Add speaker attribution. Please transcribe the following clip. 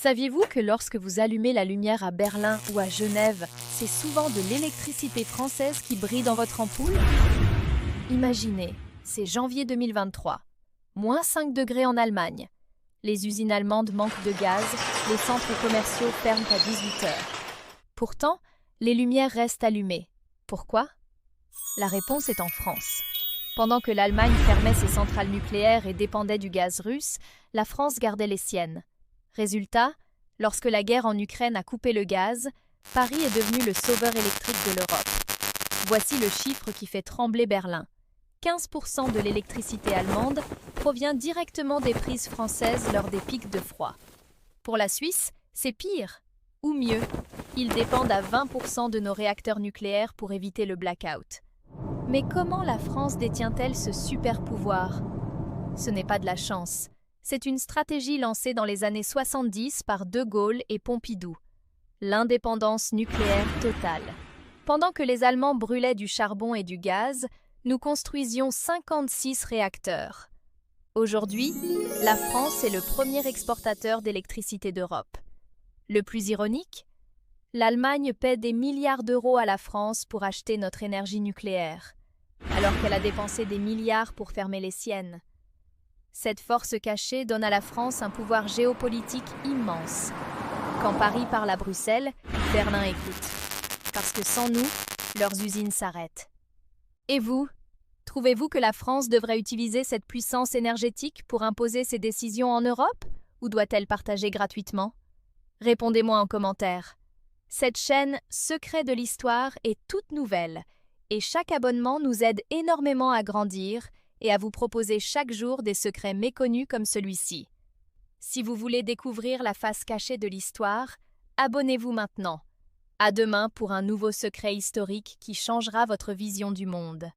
Speaker 1: Saviez-vous que lorsque vous allumez la lumière à Berlin ou à Genève, c'est souvent de l'électricité française qui brille dans votre ampoule? Imaginez, c'est janvier 2023, moins 5 degrés en Allemagne. Les usines allemandes manquent de gaz, les centres commerciaux ferment à 18 heures. Pourtant, les lumières restent allumées. Pourquoi? La réponse est en France. Pendant que l'Allemagne fermait ses centrales nucléaires et dépendait du gaz russe, la France gardait les siennes. Résultat, lorsque la guerre en Ukraine a coupé le gaz, Paris est devenu le sauveur électrique de l'Europe. Voici le chiffre qui fait trembler Berlin. 15% de l'électricité allemande provient directement des prises françaises lors des pics de froid. Pour la Suisse, c'est pire. Ou mieux, ils dépendent à 20% de nos réacteurs nucléaires pour éviter le blackout. Mais comment la France détient-elle ce super pouvoir? Ce n'est pas de la chance. C'est une stratégie lancée dans les années 70 par De Gaulle et Pompidou. L'indépendance nucléaire totale. Pendant que les Allemands brûlaient du charbon et du gaz, nous construisions 56 réacteurs. Aujourd'hui, la France est le premier exportateur d'électricité d'Europe. Le plus ironique, l'Allemagne paie des milliards d'euros à la France pour acheter notre énergie nucléaire, alors qu'elle a dépensé des milliards pour fermer les siennes. Cette force cachée donne à la France un pouvoir géopolitique immense. Quand Paris parle à Bruxelles, Berlin écoute. Parce que sans nous, leurs usines s'arrêtent. Et vous, trouvez-vous que la France devrait utiliser cette puissance énergétique pour imposer ses décisions en Europe, ou doit-elle partager gratuitement? Répondez-moi en commentaire. Cette chaîne Secrets de l'Histoire est toute nouvelle, et chaque abonnement nous aide énormément à grandir et à vous proposer chaque jour des secrets méconnus comme celui-ci. Si vous voulez découvrir la face cachée de l'histoire, abonnez-vous maintenant. À demain pour un nouveau secret historique qui changera votre vision du monde.